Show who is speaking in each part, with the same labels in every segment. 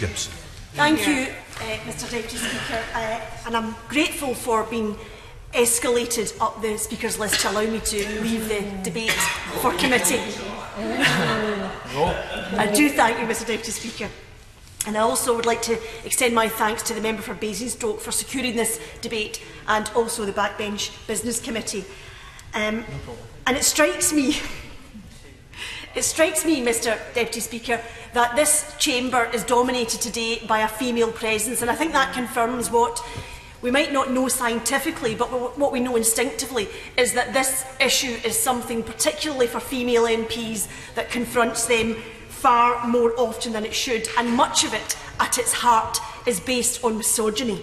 Speaker 1: Gibson.
Speaker 2: Thank you, Mr Deputy Speaker, and I'm grateful for being escalated up the Speaker's list to allow me to leave the debate for committee. I do thank you, Mr Deputy Speaker. And I also would like to extend my thanks to the member for Basingstoke for securing this debate, and also the Backbench Business Committee. And it strikes me, Mr Deputy Speaker, that this chamber is dominated today by a female presence, and I think that confirms what we might not know scientifically, but what we know instinctively is that this issue is something, particularly for female MPs, that confronts them far more often than it should, and much of it, at its heart, is based on misogyny.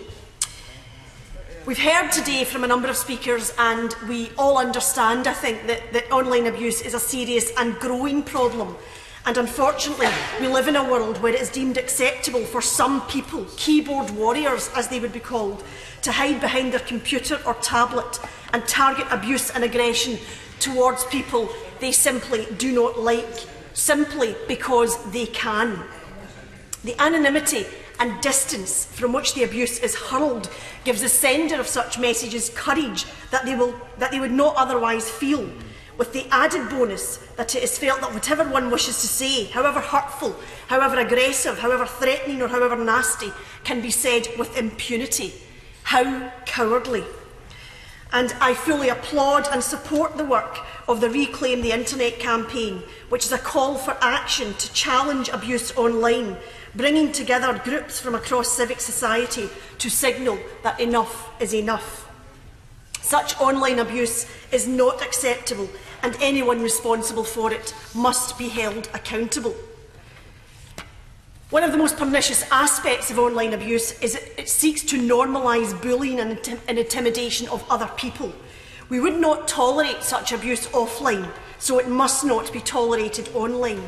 Speaker 2: We've heard today from a number of speakers, and we all understand, I think, that online abuse is a serious and growing problem. And unfortunately, we live in a world where it is deemed acceptable for some people, keyboard warriors as they would be called, to hide behind their computer or tablet and target abuse and aggression towards people they simply do not like, simply because they can. The anonymity and distance from which the abuse is hurled gives the sender of such messages courage that they would not otherwise feel, with the added bonus that it is felt that whatever one wishes to say, however hurtful, however aggressive, however threatening or however nasty, can be said with impunity. How cowardly. And I fully applaud and support the work of the Reclaim the Internet campaign, which is a call for action to challenge abuse online, bringing together groups from across civic society to signal that enough is enough. Such online abuse is not acceptable, and anyone responsible for it must be held accountable. One of the most pernicious aspects of online abuse is that it seeks to normalise bullying and intimidation of other people. We would not tolerate such abuse offline, so it must not be tolerated online.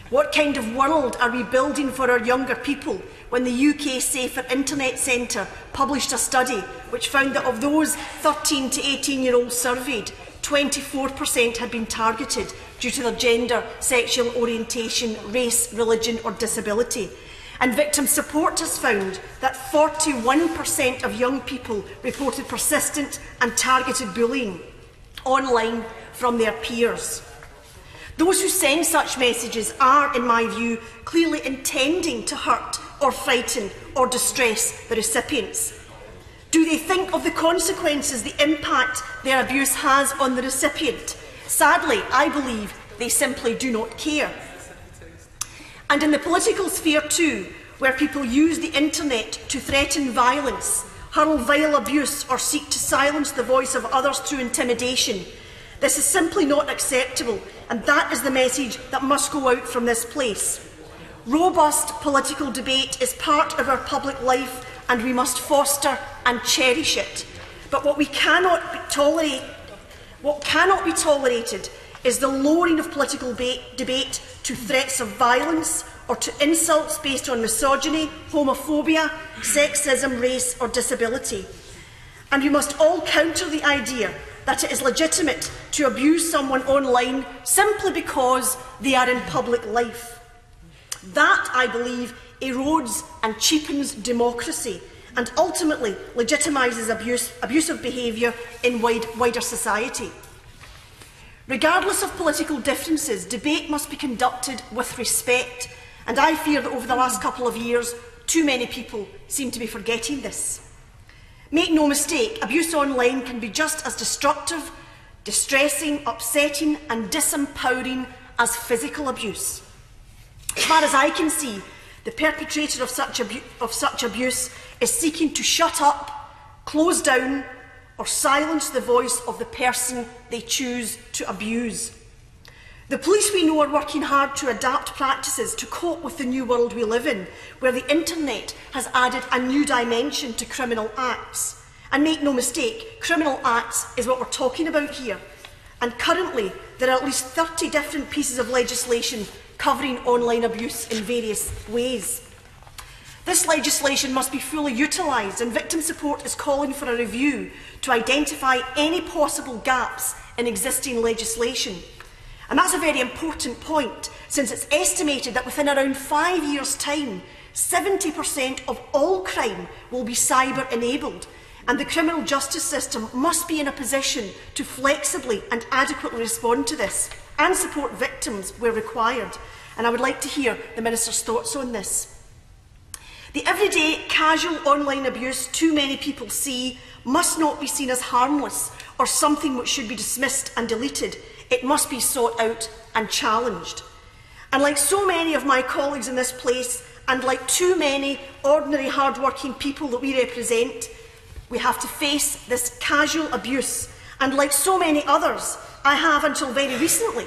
Speaker 2: What kind of world are we building for our younger people when the UK Safer Internet Centre published a study which found that of those 13 to 18-year-olds surveyed, 24% had been targeted due to their gender, sexual orientation, race, religion or disability. And victim support has found that 41% of young people reported persistent and targeted bullying online from their peers. Those who send such messages are, in my view, clearly intending to hurt or frighten or distress the recipients. Do they think of the consequences, the impact their abuse has on the recipient? Sadly, I believe they simply do not care. And in the political sphere too, where people use the internet to threaten violence, hurl vile abuse or seek to silence the voice of others through intimidation, this is simply not acceptable, and that is the message that must go out from this place. Robust political debate is part of our public life, and we must foster and cherish it. But what cannot be tolerated is the lowering of political debate to threats of violence or to insults based on misogyny, homophobia, sexism, race or disability. And we must all counter the idea that it is legitimate to abuse someone online simply because they are in public life. That, I believe, erodes and cheapens democracy and ultimately legitimises abusive behaviour in wider society. Regardless of political differences, debate must be conducted with respect, and I fear that over the last couple of years, too many people seem to be forgetting this. Make no mistake, abuse online can be just as destructive, distressing, upsetting and disempowering as physical abuse. As far as I can see, the perpetrator of such abuse is seeking to shut up, close down or silence the voice of the person they choose to abuse. The police we know are working hard to adapt practices to cope with the new world we live in, where the internet has added a new dimension to criminal acts. And make no mistake, criminal acts is what we're talking about here. And currently, there are at least 30 different pieces of legislation covering online abuse in various ways. This legislation must be fully utilised, and Victim Support is calling for a review to identify any possible gaps in existing legislation. And that's a very important point, since it's estimated that within around 5 years' time, 70% of all crime will be cyber-enabled, and the criminal justice system must be in a position to flexibly and adequately respond to this and support victims where required. And I would like to hear the Minister's thoughts on this. The everyday, casual online abuse too many people see must not be seen as harmless or something which should be dismissed and deleted. It must be sought out and challenged. And like so many of my colleagues in this place, and like too many ordinary hard-working people that we represent, we have to face this casual abuse. And like so many others, I have until very recently,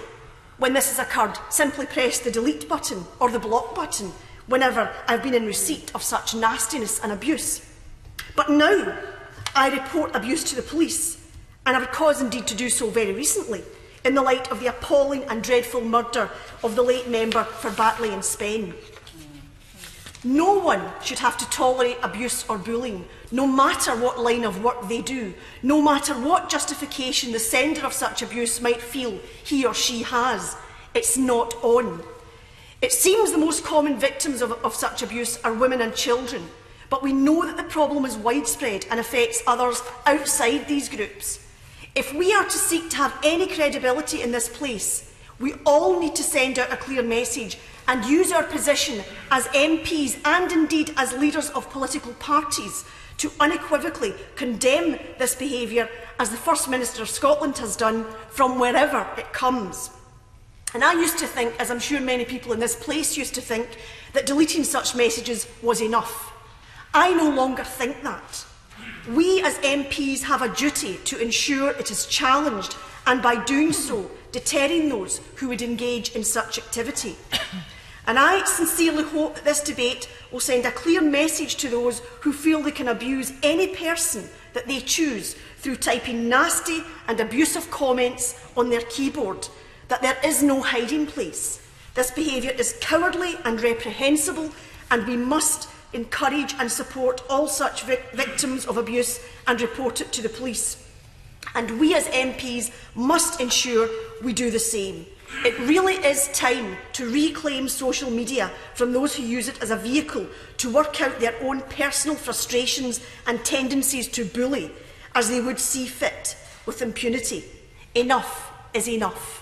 Speaker 2: when this has occurred, simply pressed the delete button or the block button whenever I've been in receipt of such nastiness and abuse. But now I report abuse to the police, and I have cause indeed to do so very recently, in the light of the appalling and dreadful murder of the late member for Batley and Spen. No one should have to tolerate abuse or bullying, no matter what line of work they do, no matter what justification the sender of such abuse might feel he or she has. It's not on. It seems the most common victims of such abuse are women and children, but we know that the problem is widespread and affects others outside these groups. If we are to seek to have any credibility in this place, we all need to send out a clear message and use our position as MPs and indeed as leaders of political parties to unequivocally condemn this behaviour, as the First Minister of Scotland has done, from wherever it comes. And I used to think, as I'm sure many people in this place used to think, that deleting such messages was enough. I no longer think that. We as MPs have a duty to ensure it is challenged, and by doing so, deterring those who would engage in such activity. And I sincerely hope that this debate will send a clear message to those who feel they can abuse any person that they choose through typing nasty and abusive comments on their keyboard, that there is no hiding place. This behaviour is cowardly and reprehensible, and we must encourage and support all such victims of abuse and report it to the police. And we as MPs must ensure we do the same. It really is time to reclaim social media from those who use it as a vehicle to work out their own personal frustrations and tendencies to bully, as they would see fit, with impunity. Enough is enough.